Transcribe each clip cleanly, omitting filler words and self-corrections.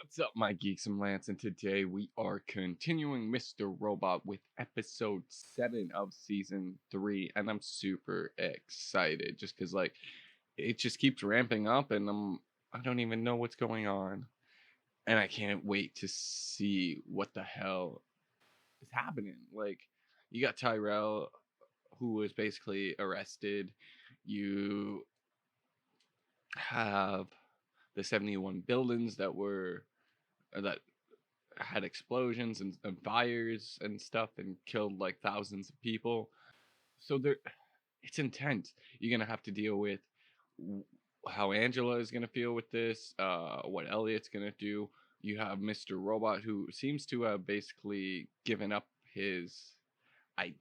What's up, my geeks and Lance? And today we are continuing Mr. Robot with episode 7 of season 3, and I'm super excited just because, like, it just keeps ramping up, and I don't even know what's going on, and I can't wait to see what the hell is happening. Like, you got Tyrell, who was basically arrested. You have the 71 buildings that had explosions and fires and stuff and killed like thousands of people. So it's intense. You're gonna have to deal with how Angela is gonna feel with this, what Elliot's gonna do. You have Mr. Robot, who seems to have basically given up his, I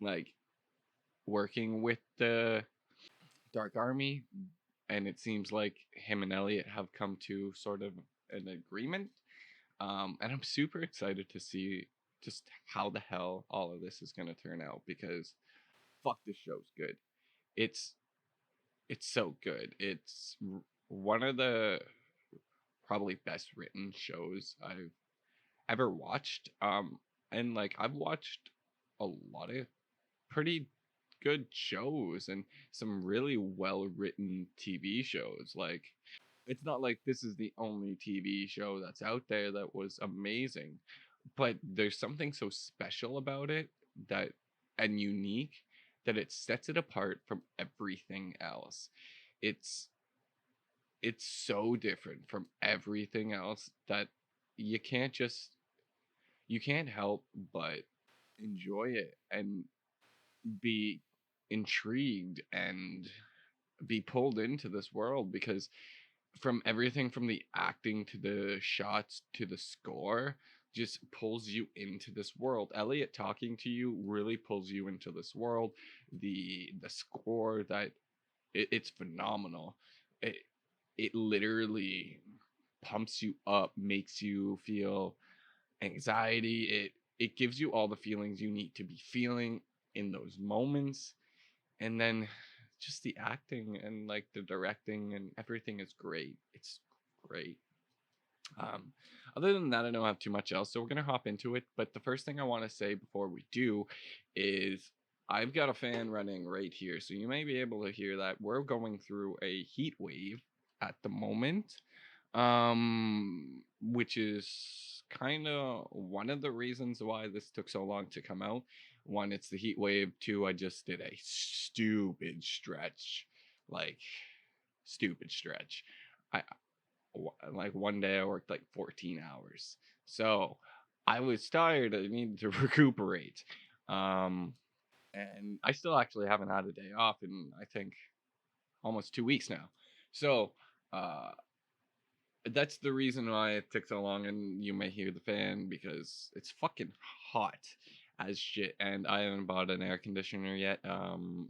like working with the Dark Army, and it seems like him and Elliot have come to sort of an agreement. And I'm super excited to see just how the hell all of this is going to turn out, because fuck, this show's good. It's it's so good. It's one of the probably best written shows I've ever watched. And like I've watched a lot of pretty good shows and some really well written TV shows. Like, it's not like this is the only TV show that's out there that was amazing, but there's something so special about it that and unique that it sets it apart from everything else. It's it's so different from everything else that you can't just you can't help but enjoy it and be intrigued and be pulled into this world, because from everything from the acting to the shots to the score just pulls you into this world. Elliot talking to you really pulls you into this world. The score that it's phenomenal. It literally pumps you up, makes you feel anxiety. It gives you all the feelings you need to be feeling in those moments. And then just the acting and like the directing and everything is great. It's great. Um, Other than that, I don't have too much else, so we're gonna hop into it. But the first thing I want to say before we do is I've got a fan running right here, so you may be able to hear that. We're going through a heat wave at the moment, which is kind of one of the reasons why this took so long to come out. One, it's the heat wave. Two, I just did a stupid stretch, like stupid stretch. I like one day I worked like 14 hours, so I was tired. I needed to recuperate. Um, and I still actually haven't had a day off in, I think, almost 2 weeks now. So, uh, that's the reason why it took so long, and you may hear the fan because it's fucking hot as shit, and I haven't bought an air conditioner yet,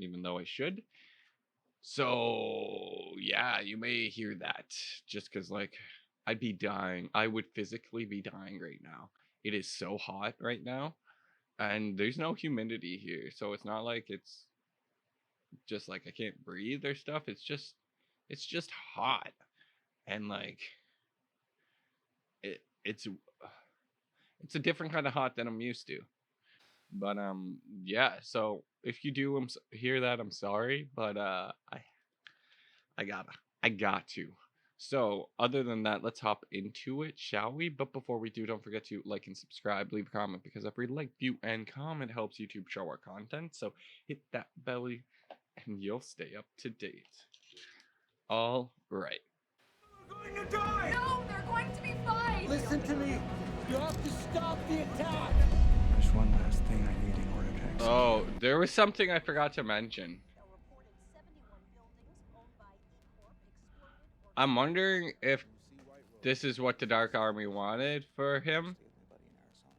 even though I should. So yeah, you may hear that just because, like, I'd be dying. I would physically be dying right now. It is so hot right now, and there's no humidity here, so it's not like it's just like I can't breathe or stuff. It's just hot, and like it's it's a different kind of hot than I'm used to. But yeah. So if you do hear that, I'm sorry, but I gotta I got to. So other than that, let's hop into it, shall we? But before we do, don't forget to like and subscribe, leave a comment, because every like, view, and comment helps YouTube show our content. So hit that belly and you'll stay up to date. All right. They're going to die! No, they're going to be fine! Listen to me! You have to stop the attack! There's one last thing I need in order to execute. Oh, there was something I forgot to mention. I'm wondering if this is what the Dark Army wanted for him,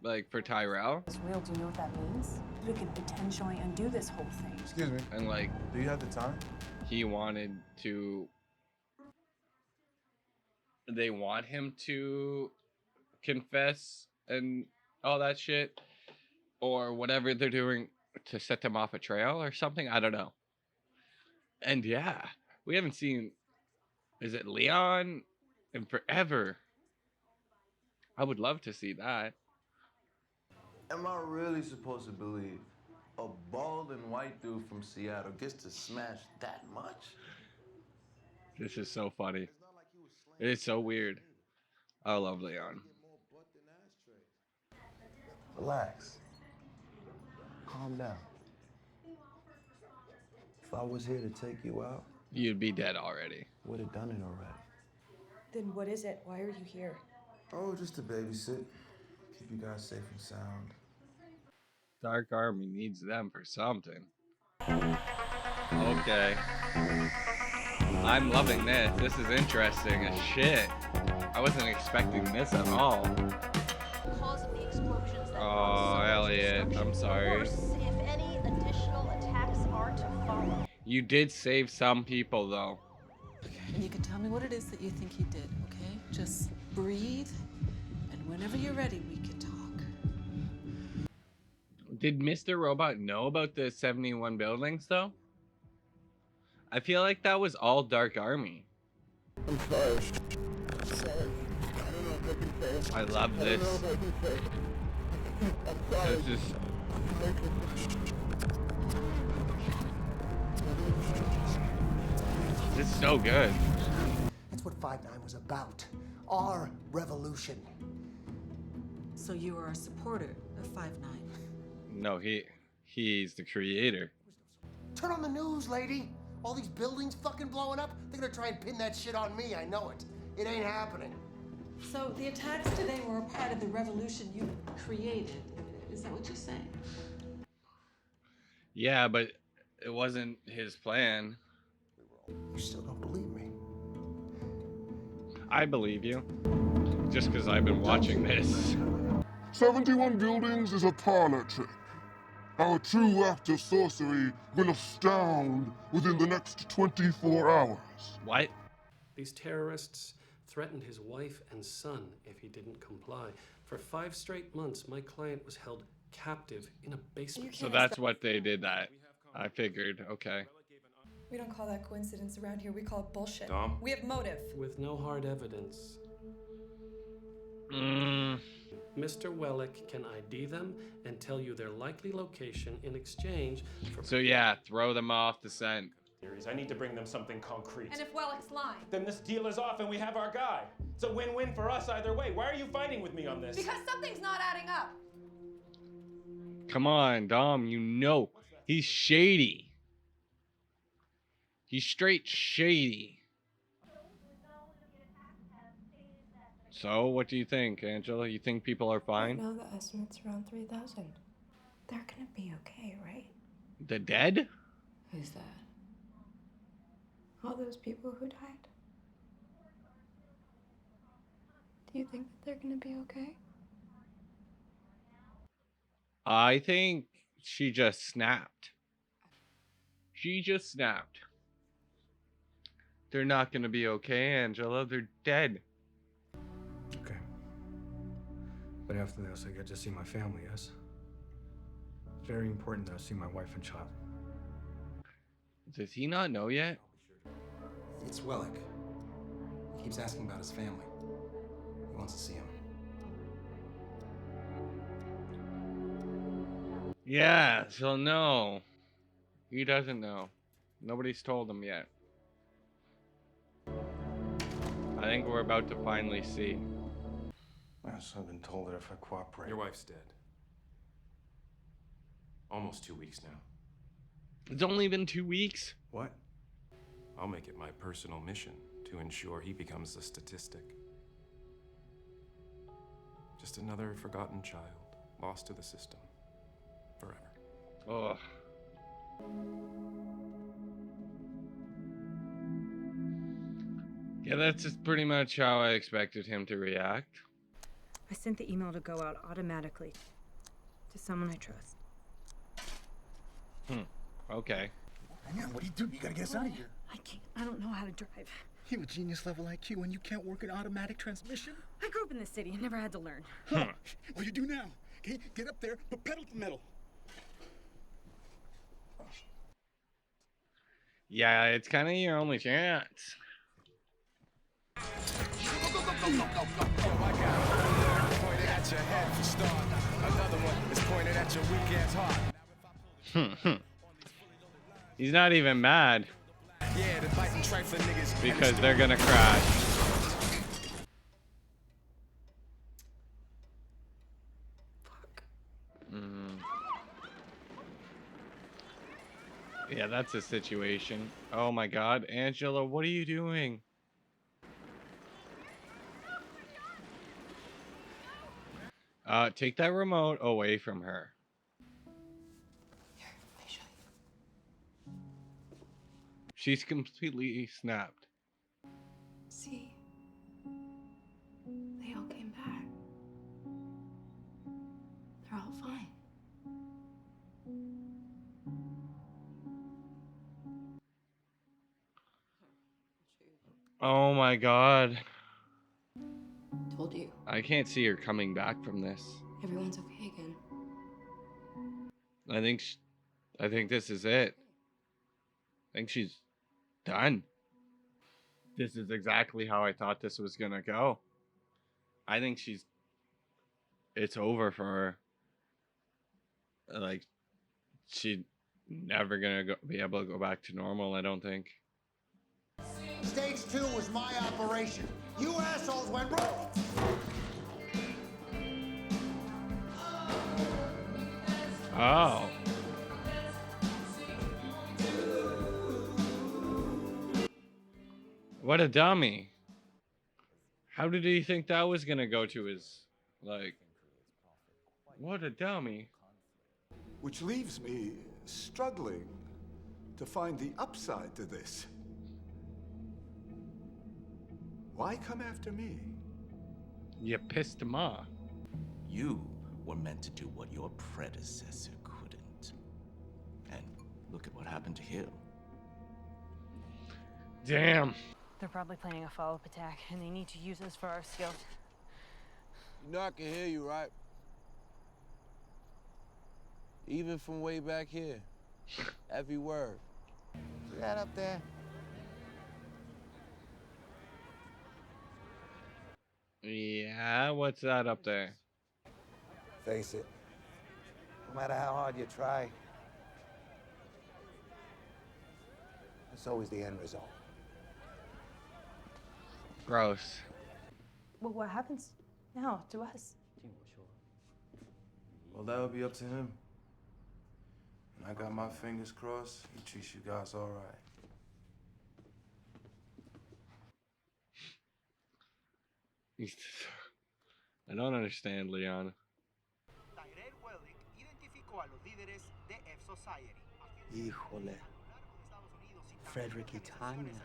like for Tyrell. It's real. Do you know what that means? We could potentially undo this whole thing. Excuse me. And like, Do you have the time? he wanted to, they want him to confess and all that shit, or whatever they're doing to set them off a trail or something. I don't know. And yeah, we haven't seen, is it Leon, in forever. I would love to see that. Am I really supposed to believe a bald and white dude from Seattle gets to smash that much? This is so funny. It is so weird. I love Leon. Relax. Calm down. If I was here to take you out, You'd be dead already. would have done it already. Then what is it? Why are you here? Oh, just to babysit. Keep you guys safe and sound. Dark Army needs them for something. Okay. I'm loving this. This is interesting as shit. I wasn't expecting this at all. Cause of the explosions that Oh, Elliot, I'm sorry. Worse, if any additional attacks are to follow. You did save some people, though. And you can tell me what it is that you think he did, okay? Just breathe, and whenever you're ready, we can talk. Did Mr. Robot know about the 71 buildings, though? I feel like that was all Dark Army. I'm sorry. I'm sorry. I don't know if I can say it. I love this. I don't know if I can say it. I'm sorry. This is... This is so good. That's what 5-9 was about. Our revolution. So you are a supporter of 5-9? No, he's the creator. Turn on the news, lady. All these buildings fucking blowing up. They're gonna try and pin that shit on me. I know it. It ain't happening. So the attacks today were a part of the revolution you created. Is that what you're saying? Yeah, but it wasn't his plan. You still don't believe me? I believe you. Just because I've been watching this. 71 buildings is a parlor trick. Our true act of sorcery will astound within the next 24 hours. What? These terrorists threatened his wife and son if he didn't comply. For 5 straight months, my client was held captive in a basement. So that's what they did that. I figured, okay. We don't call that coincidence around here. We call it bullshit. Dom? We have motive. With no hard evidence. Mm. Mr. Wellick can ID them and tell you their likely location in exchange for... So yeah, throw them off the scent. I need to bring them something concrete. And if Wellick's lying? Then this deal is off and we have our guy. It's a win-win for us either way. Why are you fighting with me on this? Because something's not adding up. Come on, Dom, you know. He's shady. He's straight shady. So, what do you think, Angela? You think people are fine? No, the estimate's around 3,000. They're gonna be okay, right? The dead? Who's that? All those people who died. Do you think that they're gonna be okay? I think she just snapped. She just snapped. They're not gonna be okay, Angela. They're dead. Okay. But after this, I get to see my family, yes? It's very important that I see my wife and child. Does he not know yet? It's Wellick. He keeps asking about his family. He wants to see him. Yeah, so no. He doesn't know. Nobody's told him yet. I think we're about to finally see. Yes, I've been told that if I cooperate... Your wife's dead. Almost 2 weeks now. It's only been 2 weeks? What? I'll make it my personal mission to ensure he becomes a statistic. Just another forgotten child, lost to the system. Forever. Ugh. Yeah, that's just pretty much how I expected him to react. I sent the email to go out automatically to someone I trust. Okay. Man, what do you do? You gotta get us out of here. I can't. I don't know how to drive. You have a genius level IQ and you can't work an automatic transmission? I grew up in this city and never had to learn. Well, you do now. Okay, get up there, but pedal to the metal. Yeah, it's kind of your only chance. Go, go, go, go, go, go, go. Oh my God. at your head for start. Another one is pointed at your weak ass heart. He's not even mad. Yeah, the biting trifling niggas. Because they're gonna crash. Fuck. Yeah, that's a situation. Oh my god, Angela, what are you doing? Take that remote away from her. Here, let me show you. She's completely snapped. See? They all came back. They're all fine. Oh my god. Told you. I can't see her coming back from this. Everyone's okay again. I think this is it. I think she's done. This is exactly how I thought this was gonna go. I think it's over for her. Like, she's never gonna be able to go back to normal, I don't think. Stage 2 was my operation. You assholes went broke. Oh. What a dummy. How did he think that was gonna go to his, like, what a dummy. Which leaves me struggling to find the upside to this. Why come after me? You pissed him off. You were meant to do what your predecessor couldn't. And look at what happened to him. Damn. They're probably planning a follow-up attack, and they need to use us for our scout. You know I can hear you, right? Even from way back here. Every word. See that up there? Yeah, what's that up there? Face it, no matter how hard you try, it's always the end result. Gross. Well, what happens now to us? Well, that would be up to him. And I got my fingers crossed. He treats you guys all right. I don't understand, Leon. Wellick identificó a los líderes de F-Society. Híjole. Fredrick y Tanya.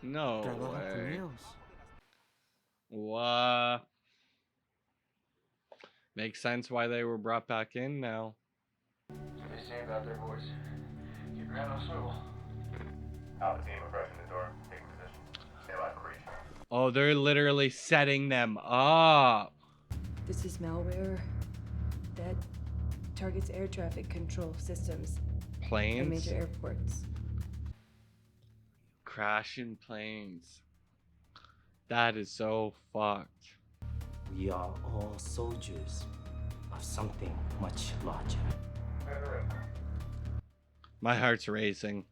No Trabaja con way. ellos. What? Makes sense why they were brought back in now. They say about their boys. Keep your head on a swivel. Out the team, approaching the door. Taking position. Stay alive for reach. Oh, they're literally setting them up. This is malware that targets air traffic control systems at Planes? major airports. Crashing planes. That is so fucked. We are all soldiers of something much larger. My heart's racing.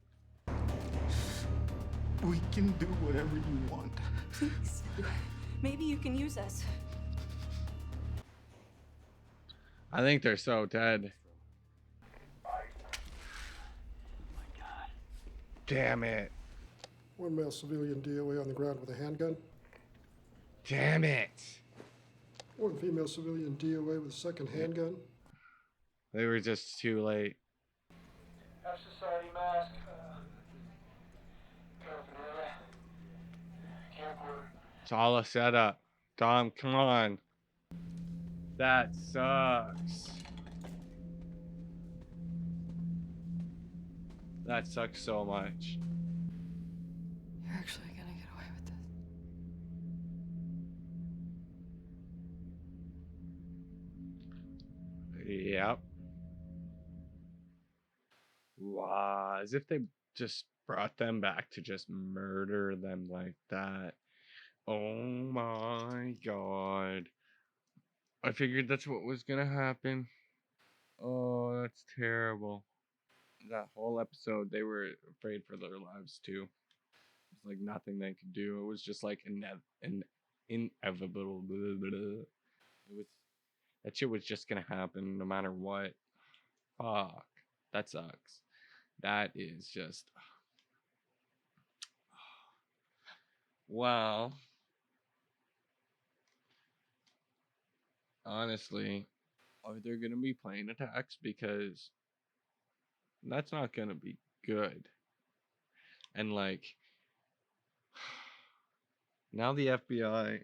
We can do whatever you want. Please. Maybe you can use us. I think they're so dead. Damn it. One male civilian DOA on the ground with a handgun. Damn it. One female civilian DOA with a second handgun. They were just too late. Have society mask. Paraphernalia. Camcorder. It's all a setup. Dom, come on. That sucks. That sucks so much. You're actually gonna get away with this. Yep. Wow, as if they just brought them back to just murder them like that. Oh my god. I figured that's what was gonna happen. Oh, that's terrible. That whole episode, they were afraid for their lives too. It's like nothing they could do. It was just like inevitable. It was that shit was just gonna happen no matter what. Fuck, that sucks. That is just wow. Honestly, are there gonna be plane attacks? Because that's not gonna be good. And like now the FBI,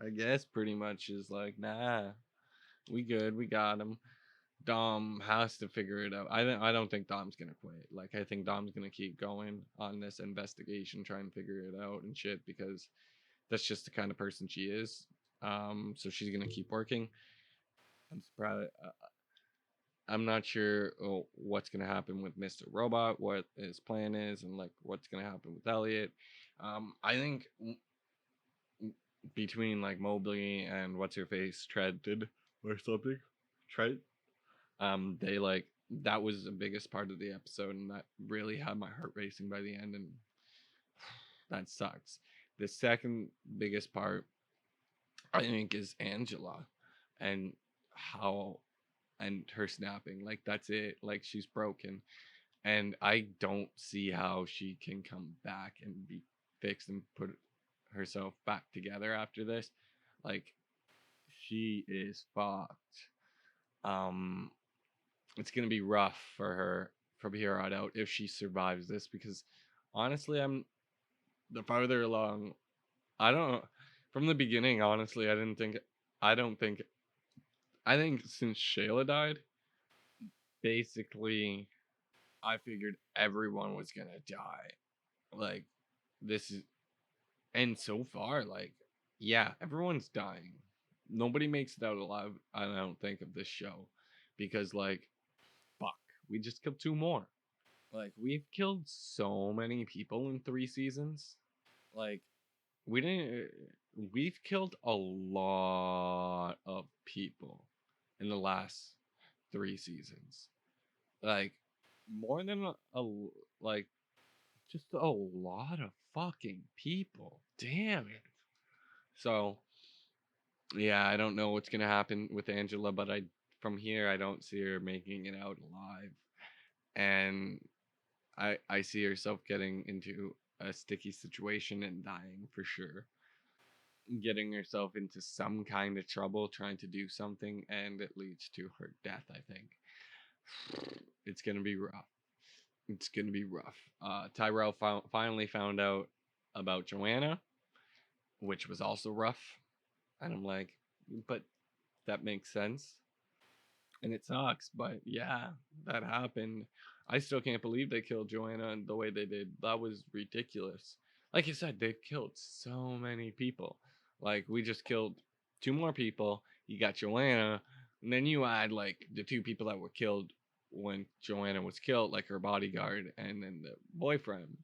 I guess, pretty much is like, nah, we good, we got him. Dom has to figure it out. I don't think Dom's gonna quit. Like I think Dom's gonna keep going on this investigation, try and figure it out and shit, because that's just the kind of person she is. So she's gonna keep working. I'm surprised. I'm not sure what's gonna happen with Mr. Robot, what his plan is, and like what's gonna happen with Elliot. I think between like Mobley and what's her face Treaded or something, Tread. They like that was the biggest part of the episode, and that really had my heart racing by the end, and that sucks. The second biggest part, I think, is Angela, and how, and her snapping. Like that's it. Like she's broken, and I don't see how she can come back and be fixed and put herself back together after this. Like she is fucked. It's gonna be rough for her from here on out if she survives this, because honestly, I'm the farther along. I don't from the beginning. Honestly, I don't think. I think since Shayla died, basically, I figured everyone was gonna die. Like this is, and so far, like yeah, everyone's dying. Nobody makes it out alive. I don't think of this show, because like fuck, we just killed 2 more. Like we've killed so many people in 3 seasons. Like we didn't we've killed a lot of people in the last 3 seasons. Like more than like just a lot of fucking people. Damn it. So yeah, I don't know what's gonna happen with Angela, but I from here I don't see her making it out alive. And I see herself getting into a sticky situation and dying for sure. Getting herself into some kind of trouble trying to do something, and it leads to her death, I think. It's gonna be rough. It's gonna be rough. Tyrell finally found out about Joanna, which was also rough. And I'm like, but that makes sense. And it sucks, but yeah, that happened. I still can't believe they killed Joanna the way they did. That was ridiculous. Like you said, they've killed so many people. Like we just killed 2 more people. You got Joanna, and then you add like the 2 people that were killed when Joanna was killed, like her bodyguard and then the boyfriend.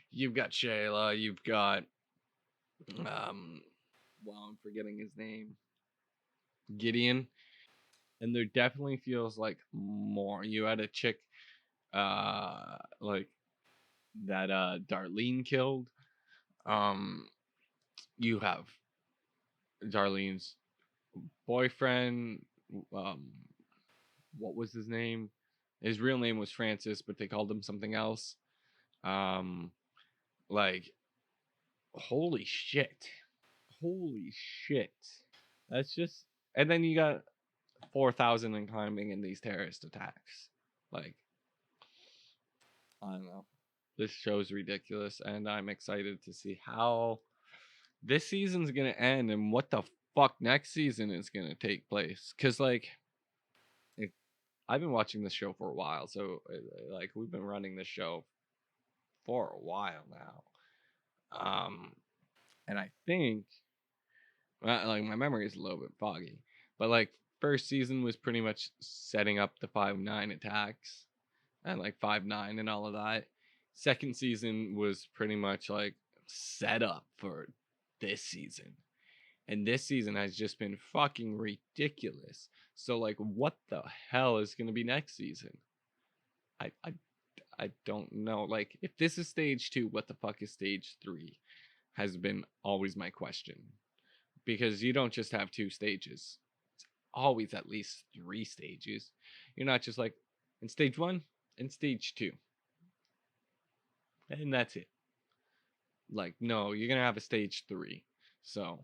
You've got Shayla, you've got well, I'm forgetting his name. Gideon. And there definitely feels like more. You had a chick like that Darlene killed. You have Darlene's boyfriend, what was his name? His real name was Francis, but they called him something else. Like holy shit. Holy shit. That's just, and then you got 4,000 and climbing in these terrorist attacks. Like I don't know. This show's ridiculous, and I'm excited to see how this season's gonna end and what the fuck next season is gonna take place. Cause like, if, I've been watching this show for a while, so like we've been running this show for a while now. And I think, like my memory is a little bit foggy, but like first season was pretty much setting up the 5-9 attacks and like 5-9 and all of that. Second season was pretty much like set up for this season. And this season has just been fucking ridiculous. So like, what the hell is gonna be next season? I don't know. Like, if this is stage 2, what the fuck is stage 3? Has been always my question. Because you don't just have 2 stages. It's always at least 3 stages. You're not just like, in stage 1 and stage 2. And that's it. Like, no, you're gonna have a stage 3. So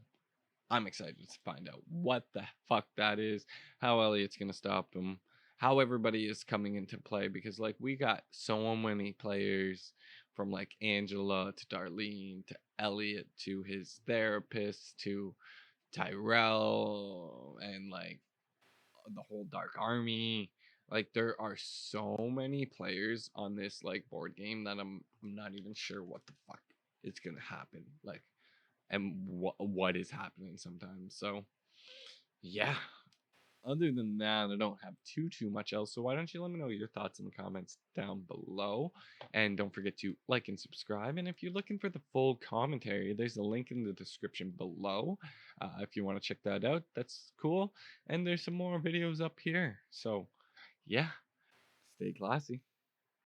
I'm excited to find out what the fuck that is, how Elliot's gonna stop him, how everybody is coming into play, because like we got so many players, from like Angela to Darlene to Elliot to his therapist to Tyrell and like the whole Dark Army. Like there are so many players on this like board game that I'm not even sure what the fuck is gonna happen. Like, and what is happening sometimes. So yeah, other than that, I don't have too much else. So why don't you let me know your thoughts in the comments down below, and don't forget to like and subscribe. And if you're looking for the full commentary, there's a link in the description below if you want to check that out. That's cool. And there's some more videos up here. So yeah, stay classy.